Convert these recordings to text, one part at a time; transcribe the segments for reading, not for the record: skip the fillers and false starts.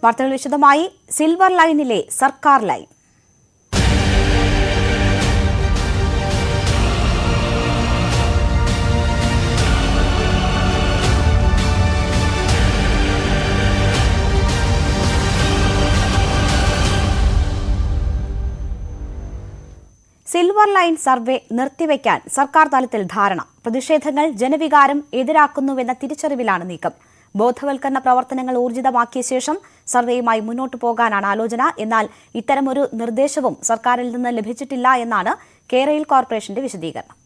വാർത്തകൾ വിശദമായി. സിൽവർ ലൈനിലെ സർക്കാർ ലൈൻ. സിൽവർ ലൈൻ സർവേ നിർത്തിവെക്കാൻ സർക്കാർ തലത്തിൽ ധാരണ. പ്രതിഷേധങ്ങൾ ജനവികാരം എതിരാക്കുന്നുവെന്ന തിരിച്ചറിവിലാണ് നീക്കം. ബോധവൽക്കരണ പ്രവർത്തനങ്ങൾ ഊർജിതമാക്കിയ ശേഷം സർവേയുമായി മുന്നോട്ടു പോകാനാണ് ആലോചന. എന്നാൽ ഇത്തരമൊരു നിർദ്ദേശവും സർക്കാരിൽ നിന്ന് ലഭിച്ചിട്ടില്ല എന്നാണ് കേരയിൽ കോർപ്പറേഷന്റെ വിശദീകരണം.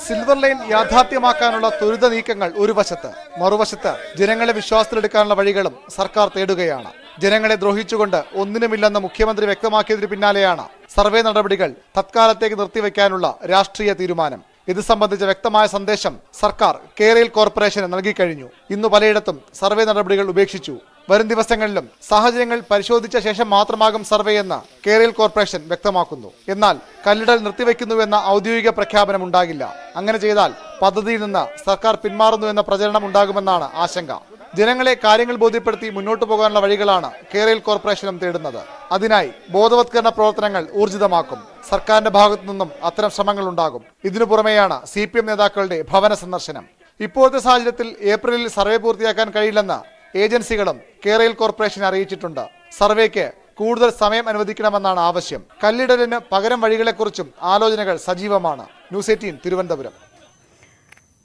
സിൽവർ ലൈൻ യാഥാർത്ഥ്യമാക്കാനുള്ള ത്വരിത നീക്കങ്ങൾ ഒരു വശത്ത്, മറുവശത്ത് ജനങ്ങളെ വിശ്വാസത്തിലെടുക്കാനുള്ള വഴികളും സർക്കാർ തേടുകയാണ്. ജനങ്ങളെ ദ്രോഹിച്ചുകൊണ്ട് ഒന്നിനുമില്ലെന്ന് മുഖ്യമന്ത്രി വ്യക്തമാക്കിയതിന് പിന്നാലെയാണ് സർവേ നടപടികൾ തത്കാലത്തേക്ക് നിർത്തിവെക്കാനുള്ള രാഷ്ട്രീയ തീരുമാനം. ഇത് സംബന്ധിച്ച വ്യക്തമായ സന്ദേശം സർക്കാർ കേരയിൽ കോർപ്പറേഷന് നൽകിക്കഴിഞ്ഞു. ഇന്നു പലയിടത്തും സർവേ നടപടികൾ ഉപേക്ഷിച്ചു. വരും ദിവസങ്ങളിലും സാഹചര്യങ്ങൾ പരിശോധിച്ച ശേഷം മാത്രമാകും സർവേയെന്ന് കേരയിൽ കോർപ്പറേഷൻ വ്യക്തമാക്കുന്നു. എന്നാൽ കല്ലിടൽ നിർത്തിവെക്കുന്നുവെന്ന ഔദ്യോഗിക പ്രഖ്യാപനം ഉണ്ടാകില്ല. അങ്ങനെ ചെയ്താൽ പദ്ധതിയിൽ നിന്ന് സർക്കാർ പിന്മാറുന്നുവെന്ന പ്രചരണം ഉണ്ടാകുമെന്നാണ് ആശങ്ക. ജനങ്ങളെ കാര്യങ്ങൾ ബോധ്യപ്പെടുത്തി മുന്നോട്ടു പോകാനുള്ള വഴികളാണ് കേരയിൽ കോർപ്പറേഷനും തേടുന്നത്. അതിനായി ബോധവത്കരണ പ്രവർത്തനങ്ങൾ ഊർജിതമാക്കും. സർക്കാരിന്റെ ഭാഗത്തു നിന്നും അത്തരം ശ്രമങ്ങൾ ഉണ്ടാകും. ഇതിനു പുറമെയാണ് CPM നേതാക്കളുടെ ഭവന സന്ദർശനം. ഇപ്പോഴത്തെ സാഹചര്യത്തിൽ ഏപ്രിലിൽ സർവേ പൂർത്തിയാക്കാൻ കഴിയില്ലെന്ന് ഏജൻസികളും കേരയിൽ കോർപ്പറേഷനെ അറിയിച്ചിട്ടുണ്ട്. സർവേക്ക് കൂടുതൽ സമയം അനുവദിക്കണമെന്നാണ് ആവശ്യം. കല്ലിടലിന് പകരം വഴികളെക്കുറിച്ചും ആലോചനകൾ സജീവമാണ്. ന്യൂസ് 18 തിരുവനന്തപുരം.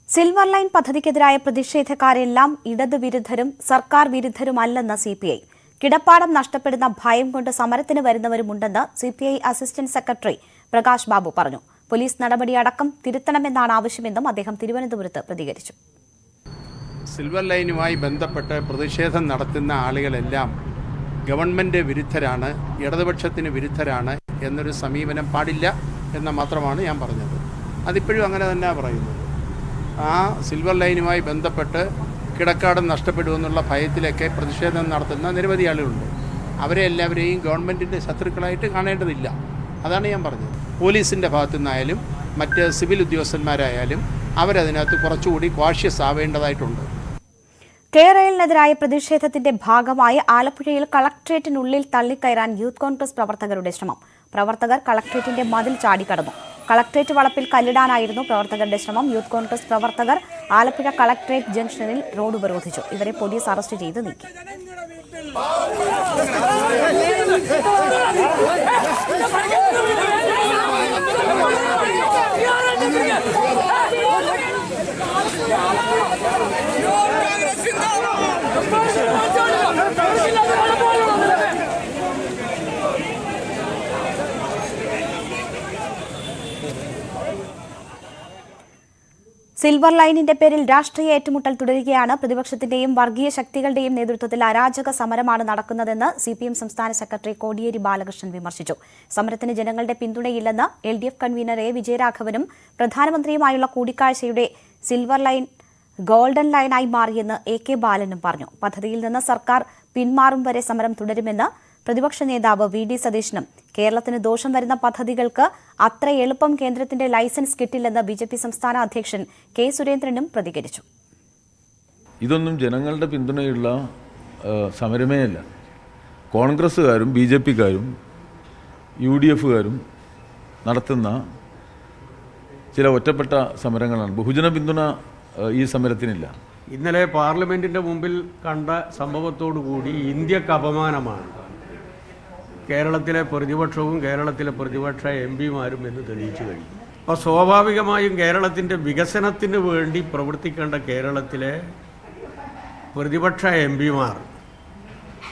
സിൽവർ ലൈൻ പദ്ധതിക്കെതിരായ പ്രതിഷേധക്കാരെല്ലാം ഇടതു വിരുദ്ധരും സർക്കാർ വിരുദ്ധരുമല്ലെന്ന് CPI. കിടപ്പാടം നഷ്ടപ്പെടുന്ന ഭയം കൊണ്ട് സമരത്തിന് വരുന്നവരുമുണ്ടെന്ന് CPI assistant secretary Prakash Babu പറഞ്ഞു. പോലീസ് നടപടിയടക്കം തിരുത്തണമെന്നാണ് ആവശ്യമെന്നും അദ്ദേഹം തിരുവനന്തപുരത്ത് പ്രതികരിച്ചു. സിൽവർ ലൈനുമായി ബന്ധപ്പെട്ട് പ്രതിഷേധം നടത്തുന്ന ആളുകളെല്ലാം ഗവൺമെൻറ് വിരുദ്ധരാണ്, ഇടതുപക്ഷത്തിന് വിരുദ്ധരാണ് എന്നൊരു സമീപനം പാടില്ല എന്ന് മാത്രമാണ് ഞാൻ പറഞ്ഞത്. അതിപ്പോഴും അങ്ങനെ തന്നെയാണ് പറയുന്നത്. ആ സിൽവർ ലൈനുമായി ബന്ധപ്പെട്ട് കിടക്കാടം നഷ്ടപ്പെടുമെന്നുള്ള ഭയത്തിലൊക്കെ പ്രതിഷേധം നടത്തുന്ന നിരവധി ആളുകളുണ്ട്. അവരെ എല്ലാവരെയും ഗവൺമെൻറ്റിൻ്റെ ശത്രുക്കളായിട്ട് കാണേണ്ടതില്ല. അതാണ് ഞാൻ പറഞ്ഞത്. പോലീസിൻ്റെ ഭാഗത്തു നിന്നായാലും മറ്റ് സിവിൽ ഉദ്യോഗസ്ഥന്മാരായാലും അവരതിനകത്ത് കുറച്ചുകൂടി കോഷ്യസ് ആവേണ്ടതായിട്ടുണ്ട്. കേരളിനെതിരായ പ്രതിഷേധത്തിന്റെ ഭാഗമായി ആലപ്പുഴയിൽ കളക്ട്രേറ്റിനുള്ളിൽ തള്ളിക്കയറാൻ യൂത്ത് കോൺഗ്രസ് പ്രവർത്തകരുടെ ശ്രമം. പ്രവർത്തകർ കളക്ട്രേറ്റിന്റെ മതിൽ ചാടിക്കടന്നു. കളക്ട്രേറ്റ് വളപ്പിൽ കല്ലിടാനായിരുന്നു പ്രവർത്തകരുടെ ശ്രമം. യൂത്ത് കോൺഗ്രസ് പ്രവർത്തകർ ആലപ്പുഴ കളക്ട്രേറ്റ് ജംഗ്ഷനിൽ റോഡ് ഉപരോധിച്ചു. ഇവരെ പോലീസ് അറസ്റ്റ് ചെയ്ത് നീക്കി. സിൽവർ ലൈനിന്റെ പേരിൽ രാഷ്ട്രീയ ഏറ്റുമുട്ടൽ തുടരുകയാണ്. പ്രതിപക്ഷത്തിന്റെയും വർഗീയ ശക്തികളുടെയും നേതൃത്വത്തിൽ അരാജക സമരമാണ് നടക്കുന്നതെന്ന് CPM സംസ്ഥാന സെക്രട്ടറി കോടിയേരി ബാലകൃഷ്ണൻ വിമർശിച്ചു. സമരത്തിന് ജനങ്ങളുടെ പിന്തുണയില്ലെന്ന് LDF കൺവീനർ A വിജയരാഘവനും പ്രധാനമന്ത്രിയുമായുള്ള കൂടിക്കാഴ്ചയുടെ സിൽവർ ലൈൻ ഗോൾഡൻ ലൈനായി മാറിയെന്ന് AK ബാലനും പറഞ്ഞു. പദ്ധതിയിൽ നിന്ന് സർക്കാർ പിന്മാറും വരെ സമരം തുടരുമെന്ന് പ്രതിപക്ഷ നേതാവ് VD സതീശനും കേരളത്തിന് ദോഷം വരുന്ന പദ്ധതികൾക്ക് അത്ര എളുപ്പം കേന്ദ്രത്തിന്റെ ലൈസൻസ് കിട്ടില്ലെന്ന് BJP സംസ്ഥാന അധ്യക്ഷൻ K സുരേന്ദ്രനും പ്രതികരിച്ചു. ഇതൊന്നും ജനങ്ങളുടെ പിന്തുണയുള്ള സമരമേ അല്ല. കോൺഗ്രസ്സുകാരും BJPക്കാരും UDFകാരും നടത്തുന്ന ചില ഒറ്റപ്പെട്ട സമരങ്ങളാണ്. ബഹുജന പിന്തുണ ഈ സമരത്തിനില്ല. ഇന്നലെ പാർലമെന്റിന്റെ മുമ്പിൽ കണ്ട സംഭവത്തോടുകൂടി ഇന്ത്യക്ക് അപമാനമാണ് കേരളത്തിലെ പ്രതിപക്ഷവും കേരളത്തിലെ പ്രതിപക്ഷ MPമാരും എന്ന് തെളിയിച്ചു കഴിഞ്ഞു. അപ്പോൾ സ്വാഭാവികമായും കേരളത്തിൻ്റെ വികസനത്തിന് വേണ്ടി പ്രവർത്തിക്കേണ്ട കേരളത്തിലെ പ്രതിപക്ഷ MPമാർ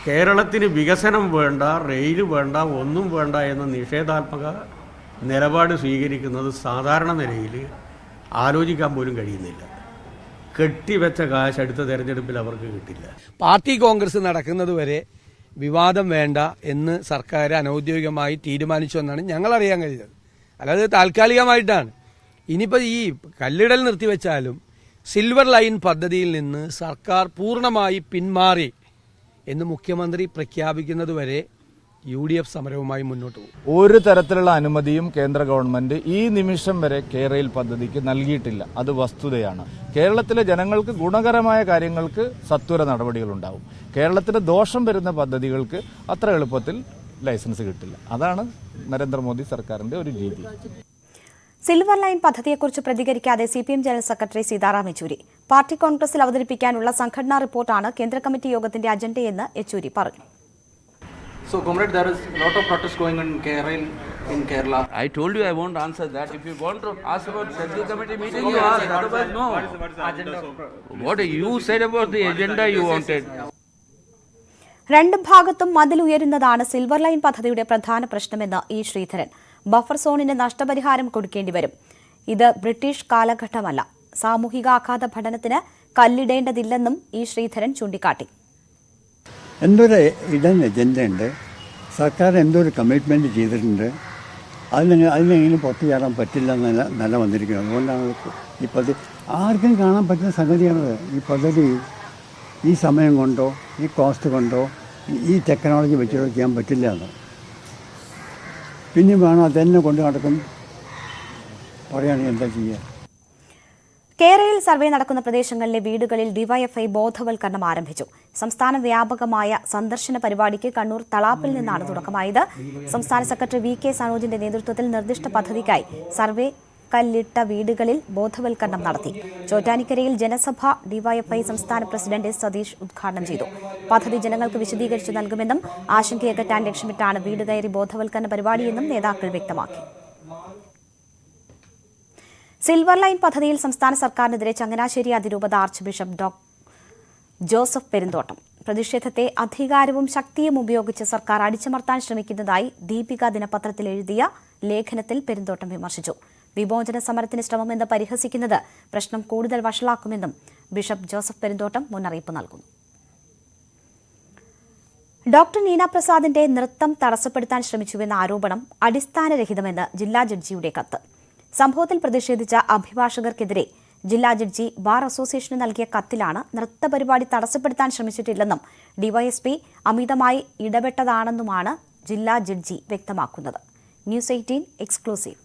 കേരളത്തിന് വികസനം വേണ്ട, റെയിൽ വേണ്ട, ഒന്നും വേണ്ട എന്ന നിഷേധാത്മക നിലപാട് സ്വീകരിക്കുന്നത് സാധാരണ നിലയിൽ ആലോചിക്കാൻ പോലും കഴിയുന്നില്ല. കെട്ടിവെച്ച കാശ് അടുത്ത തെരഞ്ഞെടുപ്പിൽ അവർക്ക് കിട്ടില്ല. പാർട്ടി കോൺഗ്രസ് നടക്കുന്നത് വരെ വിവാദം വേണ്ട എന്ന് സർക്കാർ അനൌദ്യോഗികമായി തീരുമാനിച്ചു എന്നാണ് ഞങ്ങൾ അറിയാൻ കഴിഞ്ഞത്. അല്ലാതെ താൽക്കാലികമായിട്ടാണ്. ഇനിയിപ്പോൾ ഈ കല്ലിടൽ നിർത്തിവെച്ചാലും സിൽവർ ലൈൻ പദ്ധതിയിൽ നിന്ന് സർക്കാർ പൂർണ്ണമായി പിന്മാറി എന്ന് മുഖ്യമന്ത്രി പ്രഖ്യാപിക്കുന്നതുവരെ UDF സമരവുമായി മുന്നോട്ട് പോകും. ഒരു തരത്തിലുള്ള അനുമതിയും കേന്ദ്ര ഗവൺമെന്റ് ഈ നിമിഷം വരെ കേരയിൽ പദ്ധതിക്ക് നൽകിയിട്ടില്ല. അത് വസ്തുതയാണ്. കേരളത്തിലെ ജനങ്ങൾക്ക് ഗുണകരമായ കാര്യങ്ങൾക്ക് സത്വര നടപടികളുണ്ടാവും. കേരളത്തിന് ദോഷം വരുന്ന പദ്ധതികൾക്ക് അത്ര എളുപ്പത്തിൽ ലൈസൻസ് കിട്ടില്ല. അതാണ് നരേന്ദ്രമോദി സർക്കാരിന്റെ ഒരു രീതി. സിൽവർ ലൈൻ പദ്ധതിയെക്കുറിച്ച് പ്രതികരിക്കാതെ CPM general secretary Sitaram Yechury. Party കോൺഗ്രസിൽ അവതരിപ്പിക്കാനുള്ള സംഘടനാ റിപ്പോർട്ടാണ് കേന്ദ്ര കമ്മിറ്റി യോഗത്തിന്റെ അജണ്ടയെന്ന് യെച്ചൂരി പറഞ്ഞു. So, comrade, there is a lot of protest going on in Kerala. I told you I won't answer that. If you want to ask about Central Committee meeting, you ask. Otherwise, no. What you said about the agenda you wanted. രണ്ട് ഭാഗത്തും മതിൽ ഉയരുന്നതാണ് silver line പദ്ധതിയുടെ പ്രധാന പ്രശ്നമെന്ന് E. Sreedharan. Buffer സോണിന് നഷ്ടപരിഹാരം കൊടുക്കേണ്ടി വരും. ഇത് ബ്രിട്ടീഷ് കാലഘട്ടമല്ല. സാമൂഹിക ആഘാത പഠനത്തിന് കല്ലിടേണ്ടതില്ലെന്നും E. ശ്രീധരൻ ചൂണ്ടിക്കാട്ടി. എന്തൊരു ഇടൻ അജണ്ട ഉണ്ട്, സർക്കാർ എന്തൊരു കമ്മിറ്റ്മെൻറ്റ് ചെയ്തിട്ടുണ്ട്, അതിനെങ്കിലും പുറത്തു ചാടാൻ പറ്റില്ല എന്നല്ല നില വന്നിരിക്കുന്നത്. അതുകൊണ്ടാണ് ഈ പദ്ധതി ആർക്കും കാണാൻ പറ്റുന്ന സംഗതിയാണത്. ഈ പദ്ധതി ഈ സമയം കൊണ്ടോ ഈ കോസ്റ്റ് കൊണ്ടോ ഈ ടെക്നോളജി വെച്ചിട്ടോ ചെയ്യാൻ പറ്റില്ല എന്ന്. പിന്നെ വേണം അതെന്നെ കൊണ്ട് നടക്കും പറയുകയാണെങ്കിൽ എന്താ ചെയ്യുക. കേരളയിൽ സർവേ നടക്കുന്ന പ്രദേശങ്ങളിലെ വീടുകളിൽ ഡിവൈഎഫ്ഐ ബോധവൽക്കരണം ആരംഭിച്ചു. സംസ്ഥാന വ്യാപകമായ സന്ദർശന പരിപാടിക്ക് കണ്ണൂർ തളാപ്പിൽ നിന്നാണ് തുടക്കമായത്. സംസ്ഥാന സെക്രട്ടറി VK സനോജിന്റെ നേതൃത്വത്തിൽ നിർദ്ദിഷ്ട പദ്ധതിക്കായി സർവേ കല്ലിട്ട വീടുകളിൽ ബോധവൽക്കരണം നടത്തി. ചോറ്റാനിക്കരയിൽ ജനസഭ ഡിവൈഎഫ്ഐ സംസ്ഥാന പ്രസിഡന്റ് S. സതീഷ് ഉദ്ഘാടനം ചെയ്തു. പദ്ധതി ജനങ്ങൾക്ക് വിശദീകരിച്ചു നൽകുമെന്നും ആശങ്കയകറ്റാൻ ലക്ഷ്യമിട്ടാണ് വീട് കയറി ബോധവൽക്കരണ പരിപാടിയെന്നും നേതാക്കൾ വ്യക്തമാക്കി. സിൽവർ ലൈൻ പദ്ധതിയിൽ സംസ്ഥാന സർക്കാരിനെതിരെ ചങ്ങനാശ്ശേരി അതിരൂപത ആർച്ച് ബിഷപ്പ് ജോസഫ് പെരുന്തോട്ടം. പ്രതിഷേധത്തെ അധികാരവും ശക്തിയും ഉപയോഗിച്ച് സർക്കാർ അടിച്ചമർത്താൻ ശ്രമിക്കുന്നതായി ദീപിക ദിനപത്രത്തിൽ എഴുതിയ ലേഖനത്തിൽ പെരുന്തോട്ടം വിമർശിച്ചു. വിമോചന സമരത്തിന് ശ്രമമെന്ന് പരിഹസിക്കുന്നത് പ്രശ്നം കൂടുതൽ വഷളാക്കുമെന്നും ബിഷപ്പ് ജോസഫ് പെരുന്തോട്ടം മുന്നറിയിപ്പ് നൽകുന്നു. ഡോക്ടർ നീന പ്രസാദിന്റെ നൃത്തം തടസ്സപ്പെടുത്താൻ ശ്രമിച്ചുവെന്ന ആരോപണം അടിസ്ഥാനരഹിതമെന്ന് ജില്ലാ ജഡ്ജിയുടെ കത്ത്. സംഭവത്തിൽ പ്രതിഷേധിച്ച അഭിഭാഷകർക്കെതിരെ ജില്ലാ ജഡ്ജി ബാർ അസോസിയേഷന് നൽകിയ കത്തിലാണ് നൃത്തപരിപാടി തടസ്സപ്പെടുത്താൻ ശ്രമിച്ചിട്ടില്ലെന്നും ഡിവൈഎസ്പി അമിതമായി ഇടപെട്ടതാണെന്നുമാണ് ജില്ലാ ജഡ്ജി വ്യക്തമാക്കുന്നത്. News 18 exclusive.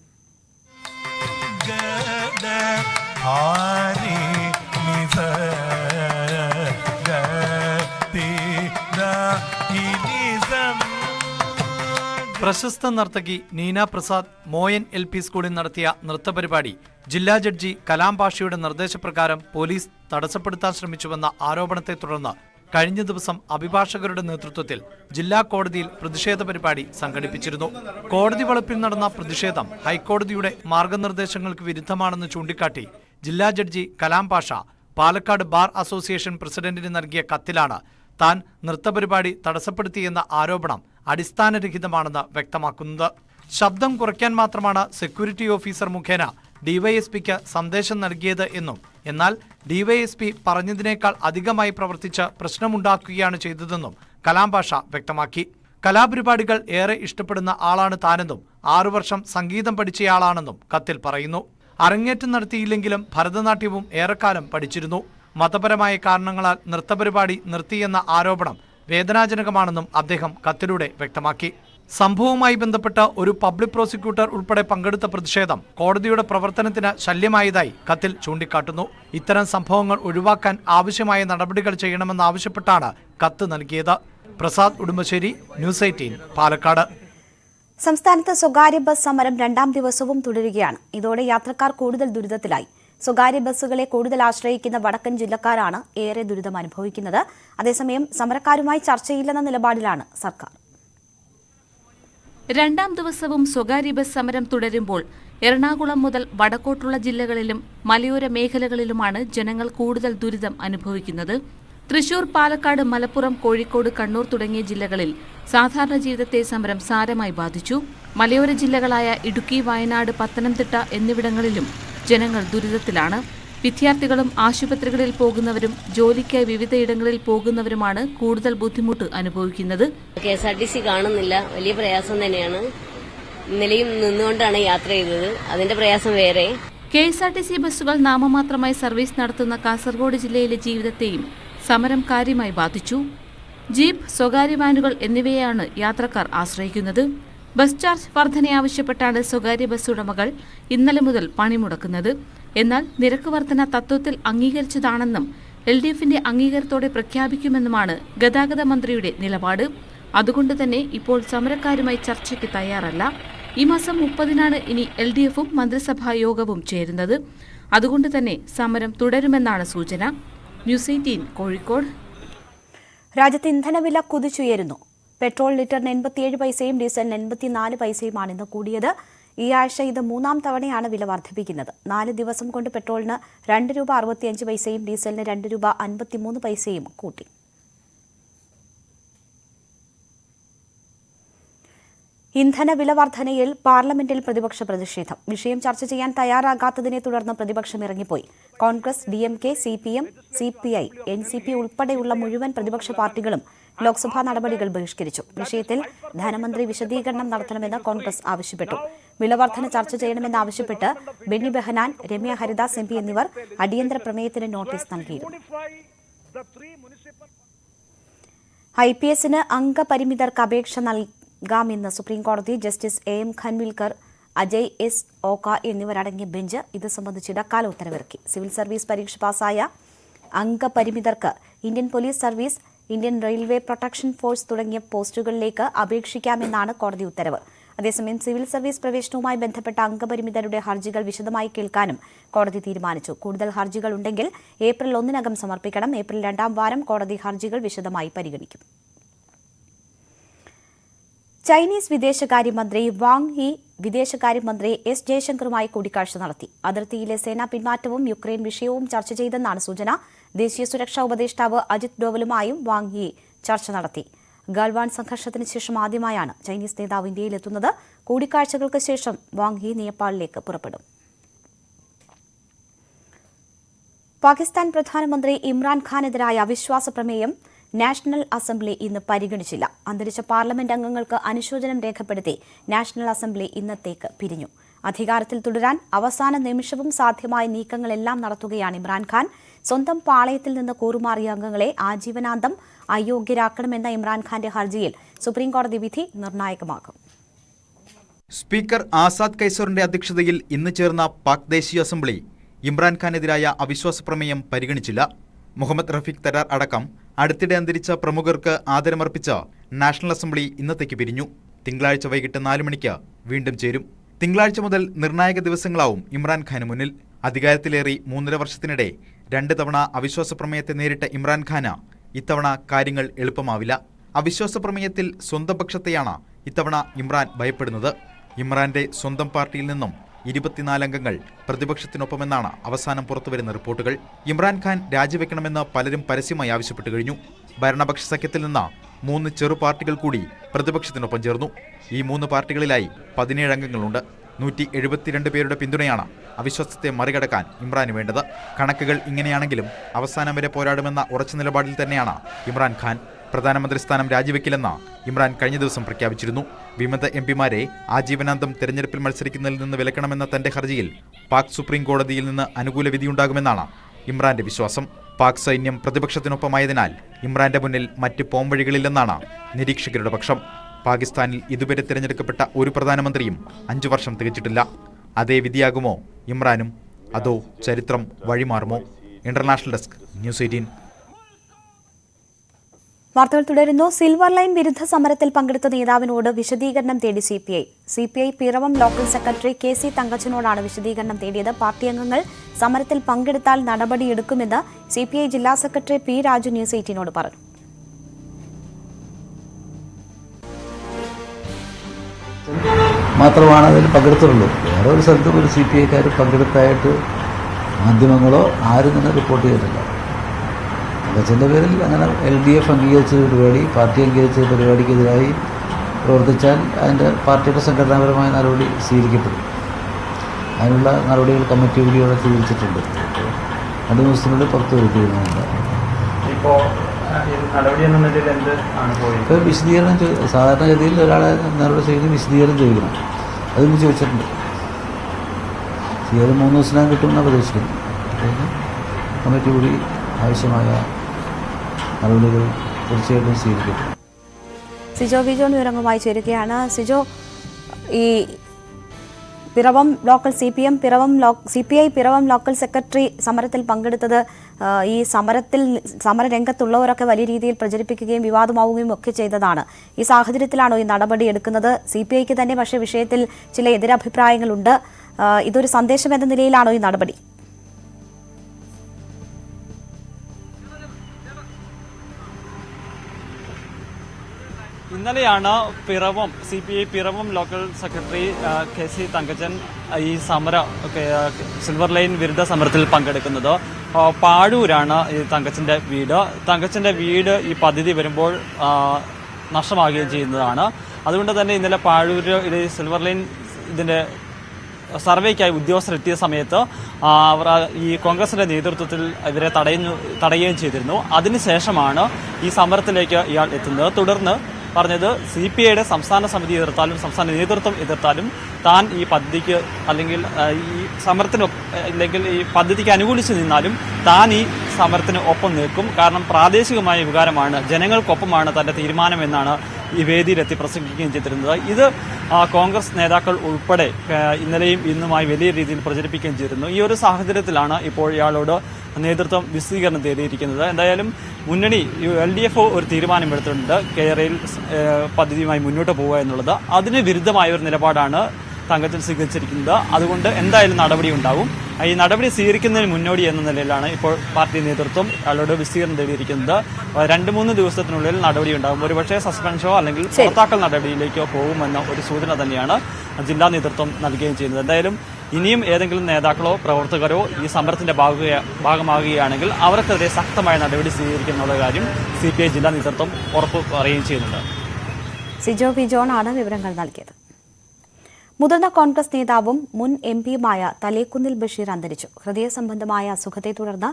പ്രശസ്ത നർത്തകി നീന പ്രസാദ് മോയൻ LP സ്കൂളിൽ നടത്തിയ നൃത്തപരിപാടി ജില്ലാ ജഡ്ജി കലാം പാഷയുടെ നിർദ്ദേശപ്രകാരം പോലീസ് തടസ്സപ്പെടുത്താൻ ശ്രമിച്ചുവെന്ന ആരോപണത്തെ തുടർന്ന് കഴിഞ്ഞ ദിവസം അഭിഭാഷകരുടെ നേതൃത്വത്തിൽ ജില്ലാ കോടതിയിൽ പ്രതിഷേധ പരിപാടി സംഘടിപ്പിച്ചിരുന്നു. കോടതി വളപ്പിൽ നടന്ന പ്രതിഷേധം ഹൈക്കോടതിയുടെ മാർഗനിർദ്ദേശങ്ങൾക്ക് വിരുദ്ധമാണെന്ന് ചൂണ്ടിക്കാട്ടി ജില്ലാ judge Kalam Pasha Palakkad bar association പ്രസിഡന്റിന് നൽകിയ കത്തിലാണ് താൻ നൃത്തപരിപാടി തടസ്സപ്പെടുത്തിയെന്ന ആരോപണം അടിസ്ഥാനരഹിതമാണെന്ന് വ്യക്തമാക്കുന്നത്. ശബ്ദം കുറയ്ക്കാൻ മാത്രമാണ് സെക്യൂരിറ്റി ഓഫീസർ മുഖേന ഡിവൈഎസ്പിക്ക് സന്ദേശം നൽകിയത് എന്നും എന്നാൽ ഡിവൈഎസ്പി പറഞ്ഞതിനേക്കാൾ അധികമായി പ്രവർത്തിച്ച് പ്രശ്നമുണ്ടാക്കുകയാണ് ചെയ്തതെന്നും കലാം പാഷ വ്യക്തമാക്കി. കലാപരിപാടികൾ ഏറെ ഇഷ്ടപ്പെടുന്ന ആളാണ് താനെന്നും 6 വർഷം സംഗീതം പഠിച്ചയാളാണെന്നും കത്തിൽ പറയുന്നു. അരങ്ങേറ്റം നടത്തിയില്ലെങ്കിലും ഭരതനാട്യവും ഏറെക്കാലം പഠിച്ചിരുന്നു. മതപരമായ കാരണങ്ങളാൽ നൃത്തപരിപാടി നിർത്തിയെന്ന ആരോപണം വേദനാജനകമാണെന്നും അദ്ദേഹം കത്തിലൂടെ വ്യക്തമാക്കി. സംഭവവുമായി ബന്ധപ്പെട്ട് ഒരു പബ്ലിക് പ്രോസിക്യൂട്ടർ ഉൾപ്പെടെ പങ്കെടുത്ത പ്രതിഷേധം കോടതിയുടെ പ്രവർത്തനത്തിന് ശല്യമായതായി കത്തിൽ ചൂണ്ടിക്കാട്ടുന്നു. ഇത്തരം സംഭവങ്ങൾ ഒഴിവാക്കാൻ ആവശ്യമായ നടപടികൾ ചെയ്യണമെന്നാവശ്യപ്പെട്ടാണ് കത്ത് നൽകിയത്. പ്രസാദ് ഉടുമ്പശ്ശേരി, ന്യൂസ് 18 പാലക്കാട്. സംസ്ഥാനത്ത് സ്വകാര്യ ബസ് സമരം 2ാം ദിവസവും തുടരുകയാണ്. ഇതോടെ യാത്രക്കാർ കൂടുതൽ ദുരിതത്തിലായി. സ്വകാര്യ ബസ്സുകളെ കൂടുതൽ ആശ്രയിക്കുന്ന വടക്കൻ ജില്ലക്കാരാണ് ഏറെ ദുരിതം അനുഭവിക്കുന്നത്. അതേസമയം സമരക്കാരുമായി ചർച്ചയില്ലെന്ന നിലപാടിലാണ് സർക്കാർ. 2ാം ദിവസവും സ്വകാര്യ ബസ് സമരം തുടരുമ്പോൾ എറണാകുളം മുതൽ വടക്കോട്ടുള്ള ജില്ലകളിലും മലയോര മേഖലകളിലുമാണ് ജനങ്ങൾ കൂടുതൽ ദുരിതം അനുഭവിക്കുന്നത്. തൃശൂർ, പാലക്കാട്, മലപ്പുറം, കോഴിക്കോട്, കണ്ണൂർ തുടങ്ങിയ ജില്ലകളിൽ സാധാരണ ജീവിതത്തെ സമരം സാരമായി ബാധിച്ചു. മലയോര ജില്ലകളായ ഇടുക്കി, വയനാട്, പത്തനംതിട്ട എന്നിവിടങ്ങളിലും ജനങ്ങൾ ദുരിതത്തിലാണ്. വിദ്യാർത്ഥികളും ആശുപത്രികളിൽ പോകുന്നവരും ജോലിക്കായി വിവിധയിടങ്ങളിൽ പോകുന്നവരുമാണ് കൂടുതൽ ബുദ്ധിമുട്ട് അനുഭവിക്കുന്നത്. KSRTC കാണുന്നില്ല, വലിയ പ്രയാസം തന്നെയാണ്. ഇന്നലെയും നിന്നുകൊണ്ടാണ് യാത്ര ചെയ്തത്, അതിന്റെ പ്രയാസം വേറെ. KSRTC ബസ്സുകൾ നാമമാത്രമായി സർവീസ് നടത്തുന്ന കാസർഗോഡ് ജില്ലയിലെ ജീവിതത്തെയും സമരം കാര്യമായി ബാധിച്ചു. ജീപ്പ്, സ്വകാര്യ വാനുകൾ എന്നിവയെയാണ് യാത്രക്കാർ ആശ്രയിക്കുന്നത്. ബസ് ചാർജ് വർധന ആവശ്യപ്പെട്ടാണ് സ്വകാര്യ ബസ് ഉടമകൾ ഇന്നലെ മുതൽ പണിമുടക്കുന്നത്. എന്നാൽ നിരക്ക് വർധന തത്വത്തിൽ അംഗീകരിച്ചതാണെന്നും LDFന്റെ അംഗീകാരത്തോടെ പ്രഖ്യാപിക്കുമെന്നുമാണ് ഗതാഗത മന്ത്രിയുടെ നിലപാട്. അതുകൊണ്ട് തന്നെ ഇപ്പോൾ സമരക്കാരുമായി ചർച്ചയ്ക്ക് തയ്യാറല്ല. ഈ മാസം 30-നാണ് ഇനി LDFും മന്ത്രിസഭാ യോഗവും ചേരുന്നത്. അതുകൊണ്ട് തന്നെ സമരം തുടരുമെന്നാണ് സൂചന. ന്യൂസ് 18 കോഴിക്കോട്. രാജ്യത്ത് ഇന്ധനവില കുതിച്ചുയരുന്നു. പെട്രോൾ ലിറ്ററിന് 87 പൈസയും ഡീസലിന് 84 പൈസയുമാണ് ഇന്ന് കൂടിയത്. ഈ ആഴ്ച ഇത് 3-ാം തവണയാണ് വില വർദ്ധിപ്പിക്കുന്നത്. 4 ദിവസം കൊണ്ട് പെട്രോളിന് ₹2.65 ഡീസലിന് ₹2.53 കൂട്ടി. ഇന്ധന വില വർധനയിൽ പാർലമെന്റിൽ പ്രതിപക്ഷ പ്രതിഷേധം. വിഷയം ചർച്ച ചെയ്യാൻ തയ്യാറാകാത്തതിനെ തുടർന്ന് പ്രതിപക്ഷം ഇറങ്ങിപ്പോയി. Congress, DMK, CPM, CPI, NCP ഉൾപ്പെടെയുള്ള മുഴുവൻ പ്രതിപക്ഷ പാർട്ടികളും ലോക്സഭാ നടപടികൾ ബഹിഷ്കരിച്ചു. വിഷയത്തിൽ ധനമന്ത്രി വിശദീകരണം നടത്തണമെന്ന് കോൺഗ്രസ് ആവശ്യപ്പെട്ടു. വില വർധന ചർച്ച ചെയ്യണമെന്നാവശ്യപ്പെട്ട് ബെന്നി ബെഹനാൻ, രമ്യ ഹരിദാസ് MP എന്നിവർ അടിയന്തര പ്രമേയത്തിന് നോട്ടീസ് നൽകിയിരുന്നു. IPSന് അംഗപരിമിതർക്ക് അപേക്ഷ നൽകാമെന്ന് സുപ്രീംകോടതി. Justice AM Khanwilkar, Ajay S. Oka എന്നിവരടങ്ങിയ ബെഞ്ച് ഇത് സംബന്ധിച്ച് ഇടക്കാല ഉത്തരവിറക്കി. സിവിൽ സർവീസ് പരീക്ഷ പാസായ അംഗപരിമിതർക്ക് Indian Police Service, Indian Railway Protection Force തുടങ്ങിയ പോസ്റ്റുകളിലേക്ക് അപേക്ഷിക്കാമെന്നാണ് കോടതി ഉത്തരവ്. അതേസമയം സിവിൽ സർവീസ് പ്രവേശനവുമായി ബന്ധപ്പെട്ട അംഗപരിമിതരുടെ ഹർജികൾ വിശദമായി കേൾക്കാനും കോടതി തീരുമാനിച്ചു. കൂടുതൽ ഹർജികൾ ഉണ്ടെങ്കിൽ ഏപ്രിൽ 1-നകം സമർപ്പിക്കണം. ഏപ്രിൽ 2-ാം വാരം കോടതി ഹർജികൾ വിശദമായി പരിഗണിക്കും. ചൈനീസ് വിദേശകാര്യമന്ത്രി വാങ് യി വിദേശകാര്യമന്ത്രി S. ജയശങ്കറുമായി കൂടിക്കാഴ്ച നടത്തി. അതിർത്തിയിലെ സേനാ പിന്മാറ്റവും യുക്രൈൻ വിഷയവും ചർച്ച ചെയ്തെന്നാണ് സൂചന. ദേശീയ സുരക്ഷാ ഉപദേഷ്ടാവ് അജിത് ഡോവലുമായും വാങ് യി ചർച്ച നടത്തി. ഗാൽവാൻ സംഘർഷത്തിന് ശേഷം ആദ്യമായാണ് ചൈനീസ് നേതാവ് ഇന്ത്യയിലെത്തുന്നത്. കൂടിക്കാഴ്ചകൾക്ക് ശേഷം വാങ് യി നേപ്പാളിലേക്ക് പുറപ്പെടും. പാകിസ്ഥാൻ പ്രധാനമന്ത്രി ഇമ്രാൻഖാനെതിരായ അവിശ്വാസ പ്രമേയം നാഷണൽ അസംബ്ലി ഇന്ന് പരിഗണിച്ചില്ല. അന്തരിച്ച പാർലമെന്റ് അംഗങ്ങൾക്ക് അനുശോചനം രേഖപ്പെടുത്തി നാഷണൽ അസംബ്ലി ഇന്നത്തേക്ക് പിരിഞ്ഞു. അധികാരത്തിൽ തുടരാൻ അവസാന നിമിഷവും സാധ്യമായ നീക്കങ്ങളെല്ലാം നടത്തുകയാണ് ഇമ്രാൻഖാൻ. സ്വന്തം പാളയത്തിൽ നിന്ന് കൂറുമാറിയ അംഗങ്ങളെ ആജീവനാന്തം അയോഗ്യരാക്കണമെന്ന ഇമ്രാൻഖാന്റെ ഹർജിയിൽ സുപ്രീംകോടതി വിധി നിർണായകമാകും. സ്പീക്കർ ആസാദ് കൈസറിന്റെ അധ്യക്ഷതയിൽ ഇന്ന് ചേർന്ന പാക് ദേശീയ അസംബ്ലി ഇമ്രാൻഖാനെതിരായ അവിശ്വാസ പ്രമേയം പരിഗണിച്ചില്ല. മുഹമ്മദ് റഫീഖ് തരാർ അടക്കം അടുത്തിടെ അന്തരിച്ച പ്രമുഖർക്ക് ആദരമർപ്പിച്ച നാഷണൽ അസംബ്ലി ഇന്നത്തേക്ക് പിരിഞ്ഞു. തിങ്കളാഴ്ച വൈകിട്ട് 4 മണിക്ക് വീണ്ടും ചേരും. തിങ്കളാഴ്ച മുതൽ നിർണായക ദിവസങ്ങളാവും ഇമ്രാൻഖാന് മുന്നിൽ. അധികാരത്തിലേറി 3.5 വർഷത്തിനിടെ 2 തവണ അവിശ്വാസ പ്രമേയത്തെ നേരിട്ട ഇമ്രാൻഖാന് ഇത്തവണ കാര്യങ്ങൾ എളുപ്പമാവില്ല. അവിശ്വാസ പ്രമേയത്തിൽ സ്വന്തം പക്ഷത്തെയാണ് ഇത്തവണ ഇമ്രാൻ ഭയപ്പെടുന്നത്. ഇമ്രാന്റെ സ്വന്തം പാർട്ടിയിൽ നിന്നും 24 അംഗങ്ങൾ പ്രതിപക്ഷത്തിനൊപ്പമെന്നാണ് അവസാനം പുറത്തുവരുന്ന റിപ്പോർട്ടുകൾ. ഇമ്രാൻഖാൻ രാജിവെക്കണമെന്ന് പലരും പരസ്യമായി ആവശ്യപ്പെട്ടു കഴിഞ്ഞു. ഭരണപക്ഷ സഖ്യത്തിൽ നിന്ന് 3 ചെറു പാർട്ടികൾ കൂടി പ്രതിപക്ഷത്തിനൊപ്പം ചേർന്നു. ഈ 3 പാർട്ടികളിലായി 17 അംഗങ്ങളുണ്ട്. 172 പേരുടെ പിന്തുണയാണ് അവിശ്വാസത്തെ മറികടക്കാൻ ഇമ്രാന് വേണ്ടത്. കണക്കുകൾ ഇങ്ങനെയാണെങ്കിലും അവസാനം വരെ പോരാടുമെന്ന ഉറച്ച നിലപാടിൽ തന്നെയാണ് ഇമ്രാൻഖാൻ. പ്രധാനമന്ത്രി സ്ഥാനം രാജിവെക്കില്ലെന്ന് ഇമ്രാൻ കഴിഞ്ഞ ദിവസം പ്രഖ്യാപിച്ചിരുന്നു. വിമത MPമാരെ ആജീവനാന്തം തെരഞ്ഞെടുപ്പിൽ മത്സരിക്കുന്നതിൽ നിന്ന് വിലക്കണമെന്ന തന്റെ ഹർജിയിൽ പാക് സുപ്രീം കോടതിയിൽ നിന്ന് അനുകൂല വിധിയുണ്ടാകുമെന്നാണ് ഇമ്രാന്റെ വിശ്വാസം. പാക് സൈന്യം പ്രതിപക്ഷത്തിനൊപ്പമായതിനാൽ ഇമ്രാന്റെ മുന്നിൽ മറ്റ് പോംവഴികളില്ലെന്നാണ് നിരീക്ഷകരുടെ പക്ഷം. പാകിസ്ഥാനിൽ ഇതുവരെ തിരഞ്ഞെടുക്കപ്പെട്ട ഒരു പ്രധാനമന്ത്രിയും 5 വർഷം തികച്ചിട്ടില്ല. അതേ വിധിയാകുമോ ഇമ്രാനും? അതോ ചരിത്രം വഴിമാറുമോ? International desk, news 18. വാർത്തകൾ തുടരുന്നു. സിൽവർ ലൈൻ വിരുദ്ധ സമരത്തിൽ പങ്കെടുത്ത നേതാവിനോട് വിശദീകരണം തേടി CPI Piravom local secretary KC തങ്കച്ചനോടാണ് വിശദീകരണം തേടിയത്. പാർട്ടി അംഗങ്ങൾ സമരത്തിൽ പങ്കെടുത്താൽ നടപടിയെടുക്കുമെന്ന് CPI ജില്ലാ സെക്രട്ടറി P. രാജു ന്യൂസ് 18നോട് പറഞ്ഞു. മാത്രമാണ് അതിൽ പങ്കെടുത്തിട്ടുള്ളൂ. വേറെ ഒരു സ്ഥലത്തും ഒരു CPIക്കാർ പങ്കെടുത്തായിട്ട് മാധ്യമങ്ങളോ ആരും തന്നെ റിപ്പോർട്ട് ചെയ്തിട്ടില്ല. തങ്കച്ചൻ്റെ പേരിൽ അങ്ങനെ LDF അംഗീകരിച്ച പരിപാടി, പാർട്ടി അംഗീകരിച്ച പരിപാടിക്കെതിരായി പ്രവർത്തിച്ചാൽ അതിൻ്റെ പാർട്ടിയുടെ സംഘടനാപരമായ നടപടി സ്വീകരിക്കപ്പെടും. അതിനുള്ള നടപടികൾ കമ്മിറ്റി വഴിയോടെ സ്വീകരിച്ചിട്ടുണ്ട്. 2 ദിവസത്തിനുള്ളിൽ പുറത്തു വരുത്തിയിരുന്നുണ്ട്. ഇപ്പോൾ വിശദീകരണം സാധാരണഗതിയിൽ ഒരാളെ നടപടി ചെയ്ത് വിശദീകരണം ചോദിക്കണം. അതൊന്ന് ചോദിച്ചിട്ടുണ്ട്. തീയതി 3 ദിവസത്തിനകം കിട്ടുമെന്നാണ് പ്രതീക്ഷിക്കുന്നത്. കമ്മിറ്റി കൂടി ആവശ്യമായ നടപടികൾ തീർച്ചയായിട്ടും സ്വീകരിക്കും. സിജോ ബിജോൺ വിവരങ്ങളുമായി ചേരുകയാണ്. സിജോ, ഈ Piravom local CPI Piravom local secretary സമരത്തിൽ പങ്കെടുത്തത് ഈ സമരരംഗത്തുള്ളവരൊക്കെ വലിയ രീതിയിൽ പ്രചരിപ്പിക്കുകയും വിവാദമാവുകയും ഒക്കെ ചെയ്തതാണ്. ഈ സാഹചര്യത്തിലാണോ ഈ നടപടി എടുക്കുന്നത്? CPIക്ക് തന്നെ പക്ഷേ വിഷയത്തിൽ ചില എതിരഭിപ്രായങ്ങളുണ്ട്. ഇതൊരു സന്ദേശം എന്ന നിലയിലാണോ ഈ നടപടി? ഇന്നലെയാണ് CPI Piravom local secretary KC Thankachan ഈ സിൽവർ ലൈൻ വിരുദ്ധ സമരത്തിൽ പങ്കെടുക്കുന്നത്. പാഴൂരാണ് ഈ തങ്കച്ചന്റെ വീട് ഈ പദ്ധതി വരുമ്പോൾ നഷ്ടമാകുകയും ചെയ്യുന്നതാണ്. അതുകൊണ്ട് തന്നെ ഇന്നലെ പാഴൂര് സിൽവർ ലൈൻ ഇതിന്റെ സർവേക്കായി ഉദ്യോഗസ്ഥരെത്തിയ സമയത്ത് അവർ ഈ കോൺഗ്രസിന്റെ നേതൃത്വത്തിൽ ഇവരെ തടയുകയും ചെയ്തിരുന്നു. അതിനുശേഷമാണ് ഈ സമരത്തിലേക്ക് ഇയാൾ എത്തുന്നത്. തുടർന്ന് പറഞ്ഞത് CPIയുടെ സംസ്ഥാന സമിതി എതിർത്താലും സംസ്ഥാന നേതൃത്വം എതിർത്താലും താൻ ഈ പദ്ധതിക്ക് അല്ലെങ്കിൽ ഈ സമരത്തിന് അല്ലെങ്കിൽ ഈ പദ്ധതിക്ക് അനുകൂലിച്ച് നിന്നാലും താൻ ഈ സമരത്തിന് ഒപ്പം നിൽക്കും. കാരണം പ്രാദേശികമായ വികാരമാണ്, ജനങ്ങൾക്കൊപ്പമാണ് തന്റെ തീരുമാനമെന്നാണ് ഈ വേദിയിലെത്തി പ്രസംഗിക്കുകയും ചെയ്തിരുന്നത്. ഇത് കോൺഗ്രസ് നേതാക്കൾ ഉൾപ്പെടെ ഇന്നലെയും ഇന്നുമായി വലിയ രീതിയിൽ പ്രചരിപ്പിക്കുകയും ചെയ്തിരുന്നു. ഈ ഒരു സാഹചര്യത്തിലാണ് ഇപ്പോൾ ഇയാളോട് നേതൃത്വം വിശദീകരണം തേടിയിരിക്കുന്നത്. എന്തായാലും മുന്നണി LDF ഒരു തീരുമാനമെടുത്തിട്ടുണ്ട് കേരയിൽ പദ്ധതിയുമായി മുന്നോട്ട് പോവുക എന്നുള്ളത്. അതിന് വിരുദ്ധമായ ഒരു നിലപാടാണ് തങ്കച്ചൻ സ്വീകരിച്ചിരിക്കുന്നത്. അതുകൊണ്ട് എന്തായാലും നടപടി ഉണ്ടാവും. ഈ നടപടി സ്വീകരിക്കുന്നതിന് മുന്നോടി എന്ന നിലയിലാണ് ഇപ്പോൾ പാർട്ടി നേതൃത്വം അയാളോട് വിശദീകരണം തേടിയിരിക്കുന്നത്. 2-3 ദിവസത്തിനുള്ളിൽ നടപടി ഉണ്ടാകും. ഒരുപക്ഷെ സസ്പെൻഷനോ അല്ലെങ്കിൽ പുറത്താക്കൽ നടപടിയിലേക്കോ പോകുമെന്ന ഒരു സൂചന തന്നെയാണ് ജില്ലാ നേതൃത്വം നൽകുകയും ചെയ്യുന്നത്. എന്തായാലും ഇനിയും ഏതെങ്കിലും നേതാക്കളോ പ്രവർത്തകരോ ഈ സമരത്തിന്റെ ഭാഗമാകുകയാണെങ്കിൽ അവർക്കെതിരെ ശക്തമായ നടപടി സ്വീകരിക്കുമെന്നുള്ള കാര്യം CPI ജില്ലാ നേതൃത്വം ഉറപ്പ് പറയുകയും ചെയ്യുന്നുണ്ട്. സിജോ ബിജോൺ ആണ് വിവരങ്ങൾ നൽകിയത്. മുതിർന്ന കോൺഗ്രസ് നേതാവും മുൻ MP-യുമായ തലേക്കുന്നിൽ ബഷീർ അന്തരിച്ചു. ഹൃദയ സംബന്ധമായ അസുഖത്തെ തുടർന്ന്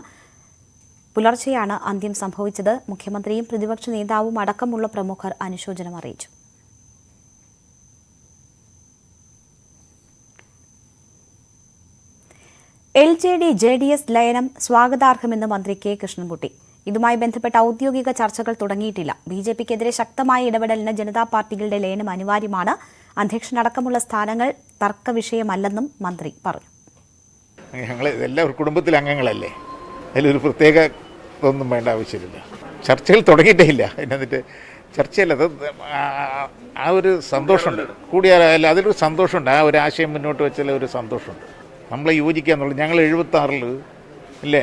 പുലർച്ചെയാണ് അന്ത്യം സംഭവിച്ചത്. മുഖ്യമന്ത്രിയും പ്രതിപക്ഷ നേതാവും അടക്കമുള്ള പ്രമുഖർ അനുശോചനം അറിയിച്ചു. LJD-JDS ലയനം സ്വാഗതാർഹമെന്ന് മന്ത്രി K. കൃഷ്ണൻകുട്ടി. ഇതുമായി ബന്ധപ്പെട്ട ഔദ്യോഗിക ചർച്ചകൾ തുടങ്ങിയിട്ടില്ല. BJPക്കെതിരെ ശക്തമായ ഇടപെടലിന് ജനതാ പാർട്ടികളുടെ ലയനം അനിവാര്യമാണ്. അധ്യക്ഷനടക്കമുള്ള സ്ഥാനങ്ങൾ തർക്ക വിഷയമല്ലെന്നും മന്ത്രി പറഞ്ഞു. ഞങ്ങൾ എല്ലാവരും കുടുംബത്തിലെ അംഗങ്ങളല്ലേ, അതിലൊരു പ്രത്യേക ഇതൊന്നും വേണ്ട ആവശ്യമില്ല. ചർച്ചകൾ തുടങ്ങിയിട്ടേ ഇല്ല. എന്നിട്ട് ചർച്ചയല്ല, അത് ആ ഒരു സന്തോഷമുണ്ട്, കൂടിയാലല്ല അതിലൊരു സന്തോഷമുണ്ട്. ആ ഒരു ആശയം മുന്നോട്ട് വെച്ചാൽ ഒരു സന്തോഷമുണ്ട്. നമ്മളെ യോജിക്കുക എന്നുള്ളത്. ഞങ്ങൾ 76 ഇല്ലേ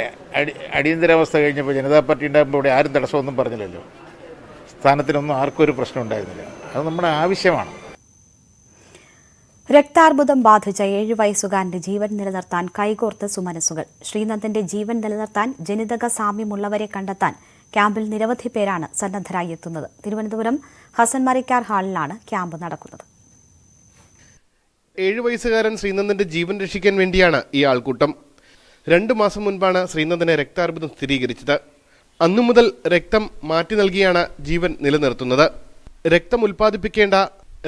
അടിയന്തരാവസ്ഥ കഴിഞ്ഞപ്പോൾ ജനതാ പാർട്ടി ഉണ്ടാകുമ്പോൾ ഇവിടെ ആരും തടസ്സമൊന്നും പറഞ്ഞില്ലല്ലോ. സ്ഥാനത്തിനൊന്നും ആർക്കും ഒരു പ്രശ്നം ഉണ്ടായിരുന്നില്ല. അത് നമ്മുടെ ആവശ്യമാണ്. രക്താർബുദം ബാധിച്ച 7 വയസ്സുകാരന്റെ ജീവൻ നിലനിർത്താൻ കൈകോർത്ത് സുമനസ്സുകൾ. ശ്രീനന്ദന്റെ ജീവൻ നിലനിർത്താൻ ജനിതക സാമ്യമുള്ളവരെ കണ്ടെത്താൻ ക്യാമ്പിൽ നിരവധി പേരാണ് സന്നദ്ധരായി എത്തുന്നത്. തിരുവനന്തപുരം ഹസൻ മറിക്കാർ ഹാളിലാണ് ക്യാമ്പ് നടക്കുന്നത്. 7 വയസ്സുകാരൻ ശ്രീനന്ദന്റെ ജീവൻ രക്ഷിക്കാൻ വേണ്ടിയാണ് ഈ ആൾക്കൂട്ടം. 2 മാസം മുൻപാണ് ശ്രീനന്ദന് രക്താർബുദം സ്ഥിരീകരിച്ചത്. അന്നു മുതൽ രക്തം മാറ്റി നൽകിയാണ് ജീവൻ നിലനിർത്തുന്നത്. രക്തം ഉൽപ്പാദിപ്പിക്കേണ്ട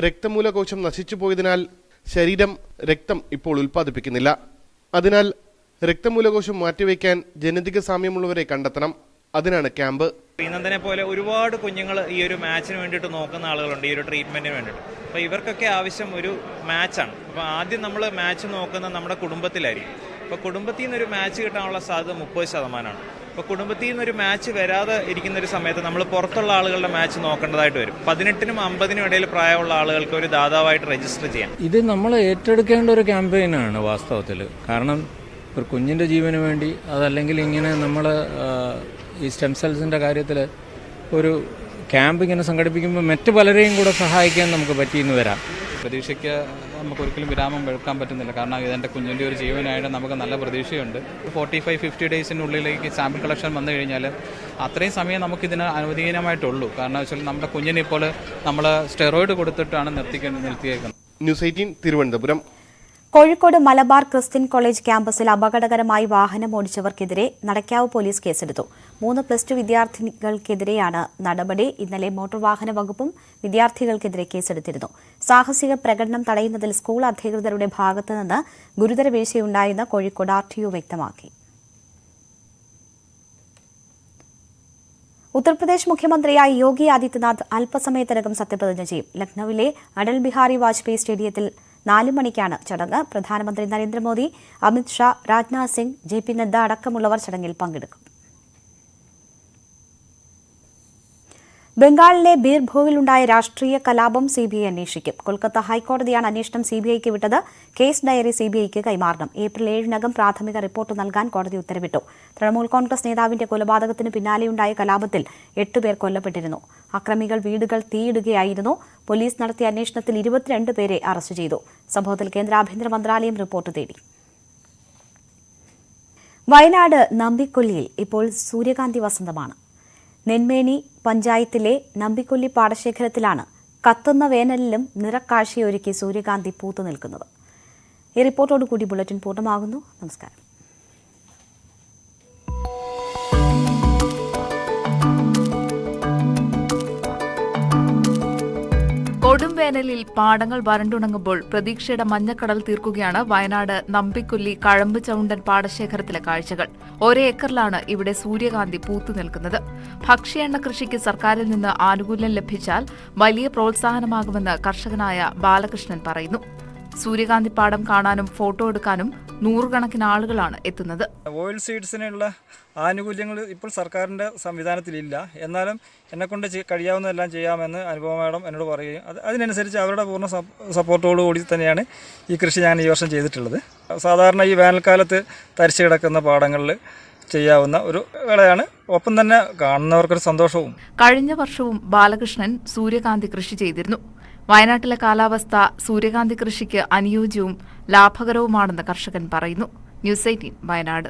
രക്തമൂലകോശം നശിച്ചു പോയതിനാൽ ശരീരം രക്തം ഇപ്പോൾ ഉൽപ്പാദിപ്പിക്കുന്നില്ല. അതിനാൽ രക്തമൂലകോശം മാറ്റിവെക്കാൻ ജനിതക സാമ്യമുള്ളവരെ കണ്ടെത്തണം. അതിനാണ് ക്യാമ്പ്. ശ്രീനന്ദനെ പോലെ ഒരുപാട് കുഞ്ഞുങ്ങൾ ഈ ഒരു മാച്ചിന് വേണ്ടിയിട്ട് നോക്കുന്ന ആളുകളുണ്ട്, ഈ ഒരു ട്രീറ്റ്മെന്റിന് വേണ്ടിയിട്ട്. അപ്പോൾ ഇവർക്കൊക്കെ ആവശ്യം ഒരു മാച്ചാണ്. അപ്പോൾ ആദ്യം നമ്മൾ മാച്ച് നോക്കുന്നത് നമ്മുടെ കുടുംബത്തിലായിരിക്കും. അപ്പോൾ കുടുംബത്തിൽ നിന്നൊരു മാച്ച് കിട്ടാനുള്ള സാധ്യത 30%. അപ്പോൾ കുടുംബത്തിൽ നിന്നൊരു മാച്ച് വരാതെ ഇരിക്കുന്ന ഒരു സമയത്ത് നമ്മൾ പുറത്തുള്ള ആളുകളുടെ മാച്ച് നോക്കേണ്ടതായിട്ട് വരും. 18-നും 50-നും ഇടയിൽ പ്രായമുള്ള ആളുകൾക്ക് ഒരു ദാതാവായിട്ട് രജിസ്റ്റർ ചെയ്യാം. ഇത് നമ്മൾ ഏറ്റെടുക്കേണ്ട ഒരു ക്യാമ്പയിനാണ് വാസ്തവത്തിൽ. കാരണം ഒരു കുഞ്ഞിൻ്റെ ജീവന് വേണ്ടി, അതല്ലെങ്കിൽ ഇങ്ങനെ നമ്മൾ ഈ സ്റ്റെം സെൽസിൻ്റെ കാര്യത്തിൽ ഒരു ക്യാമ്പ് ഇങ്ങനെ സംഘടിപ്പിക്കുമ്പോൾ മറ്റ് പലരെയും കൂടെ സഹായിക്കാൻ നമുക്ക് പറ്റിയെന്ന് വരാം. പ്രതീക്ഷയ്ക്ക് നമുക്കൊരിക്കലും വിരാമം വെക്കാൻ പറ്റുന്നില്ല. കാരണം ഇതെൻ്റെ കുഞ്ഞിൻ്റെ ഒരു ജീവനായിട്ട് നമുക്ക് നല്ല പ്രതീക്ഷയുണ്ട്. 45-50 ഡേയ്സിനുള്ളിലേക്ക് സാമ്പിൾ കളക്ഷൻ വന്നു കഴിഞ്ഞാൽ അത്രയും സമയം നമുക്കിതിന് അനുവദനീയമായിട്ടുള്ളൂ. കാരണം വെച്ചാൽ നമ്മുടെ കുഞ്ഞിനെ ഇപ്പോൾ നമ്മൾ സ്റ്റെറോയിഡ് കൊടുത്തിട്ടാണ് നിർത്തിയേക്കുന്നത്. News 18 Thiruvananthapuram. Kozhikode Malabar Christian College ക്യാമ്പസിൽ അപകടകരമായി വാഹനം ഓടിച്ചവർക്കെതിരെ നടക്കാവ് പോലീസ് കേസെടുത്തു. 3 +2 വിദ്യാർത്ഥികൾക്കെതിരെയാണ് നടപടി. ഇന്നലെ മോട്ടോർ വാഹന വകുപ്പും വിദ്യാർത്ഥികൾക്കെതിരെ കേസെടുത്തിരുന്നു. സാഹസിക പ്രകടനം തടയുന്നതിൽ സ്കൂൾ അധികൃതരുടെ ഭാഗത്തുനിന്ന് ഗുരുതര വീഴ്ചയുണ്ടായെന്ന് കോഴിക്കോട് RTO വ്യക്തമാക്കി. ഉത്തർപ്രദേശ് മുഖ്യമന്ത്രിയായി യോഗി ആദിത്യനാഥ് അല്പസമയത്തിനകം സത്യപ്രതിജ്ഞ ചെയ്യും. ലക്നൌവിലെ അടൽ ബിഹാരി വാജ്പേയി സ്റ്റേഡിയത്തിൽ 4 മണിക്കാണ് ചടങ്ങ്. പ്രധാനമന്ത്രി നരേന്ദ്രമോദി, അമിത് ഷാ, രാജ്നാഥ് സിംഗ്, JP നദ്ദ അടക്കമുള്ളവർ ചടങ്ങിൽ പങ്കെടുക്കും. ബംഗാളിലെ ബീർഭൂവിലുണ്ടായ രാഷ്ട്രീയ കലാപം CBI അന്വേഷിക്കും. കൊൽക്കത്ത ഹൈക്കോടതിയാണ് അന്വേഷണം CBIക്ക് വിട്ടത്. കേസ് ഡയറി CBIക്ക് കൈമാറണം. ഏപ്രിൽ 7-നകം പ്രാഥമിക റിപ്പോർട്ട് നൽകാൻ കോടതി ഉത്തരവിട്ടു. തൃണമൂൽ കോൺഗ്രസ് നേതാവിന്റെ കൊലപാതകത്തിന് പിന്നാലെയുണ്ടായ കലാപത്തിൽ 8 പേർ കൊല്ലപ്പെട്ടിരുന്നു. അക്രമികൾ വീടുകൾ തീയിടുകയായിരുന്നു. പോലീസ് നടത്തിയ അന്വേഷണത്തിൽ 22 പേരെ അറസ്റ്റ് ചെയ്തു. സംഭവത്തിൽ കേന്ദ്ര ആഭ്യന്തര മന്ത്രാലയം റിപ്പോർട്ട് തേടി. വയനാട് നമ്പിക്കൊല്ലിയിൽ ഇപ്പോൾ സൂര്യകാന്തി വസന്തമാണ്. നെന്മേനി പഞ്ചായത്തിലെ നമ്പിക്കൊല്ലി പാടശേഖരത്തിലാണ് കത്തുന്ന വേനലിലും നിറക്കാഴ്ചയൊരുക്കി സൂര്യകാന്തി പൂത്തു നിൽക്കുന്നത്. ഈ റിപ്പോർട്ടോടുകൂടി ബുള്ളറ്റിൻ പൂർണ്ണമാകുന്നു. നമസ്കാരം. കൊടും വേനലിൽ പാടങ്ങൾ വരണ്ടുണങ്ങുമ്പോൾ പ്രതീക്ഷയുടെ മഞ്ഞക്കടൽ തീർക്കുകയാണ് വയനാട് നമ്പിക്കൊല്ലി കഴമ്പ് ചൗണ്ടൻ പാടശേഖരത്തിലെ കാഴ്ചകൾ. ഒരേ ഏക്കറിലാണ് ഇവിടെ സൂര്യകാന്തി പൂത്തു നിൽക്കുന്നത്. ഭക്ഷ്യ എണ്ണ കൃഷിക്ക് സർക്കാരിൽ നിന്ന് ആനുകൂല്യം ലഭിച്ചാൽ വലിയ പ്രോത്സാഹനമാകുമെന്ന് കർഷകനായ ബാലകൃഷ്ണൻ പറയുന്നു. സൂര്യകാന്തി പാടം കാണാനും ഫോട്ടോ എടുക്കാനും നൂറുകണക്കിന് ആളുകളാണ് എത്തുന്നത്. ഓയിൽ സീഡ്സിനുള്ള ആനുകൂല്യങ്ങൾ ഇപ്പോൾ സർക്കാരിൻ്റെ സംവിധാനത്തിലില്ല. എന്നാലും എന്നെക്കൊണ്ട് കഴിയാവുന്നതെല്ലാം ചെയ്യാമെന്ന് അനുപമ മാഡം എന്നോട് പറയുകയും അതിനനുസരിച്ച് അവരുടെ പൂർണ്ണ സപ്പോർട്ടോടുകൂടി തന്നെയാണ് ഈ കൃഷി ഞാൻ ഈ വർഷം ചെയ്തിട്ടുള്ളത്. സാധാരണ ഈ വേനൽക്കാലത്ത് തരിച്ചു കിടക്കുന്ന പാടങ്ങളിൽ ചെയ്യാവുന്ന ഒരു വിളയാണ്. ഒപ്പം തന്നെ കാണുന്നവർക്കൊരു സന്തോഷവും. കഴിഞ്ഞ വർഷവും ബാലകൃഷ്ണൻ സൂര്യകാന്തി കൃഷി ചെയ്തിരുന്നു. വയനാട്ടിലെ കാലാവസ്ഥ സൂര്യകാന്തി കൃഷിക്ക് അനുയോജ്യവും ലാഭകരവുമാണെന്ന് കർഷകൻ പറയുന്നു. ന്യൂസ് 18 വയനാട്.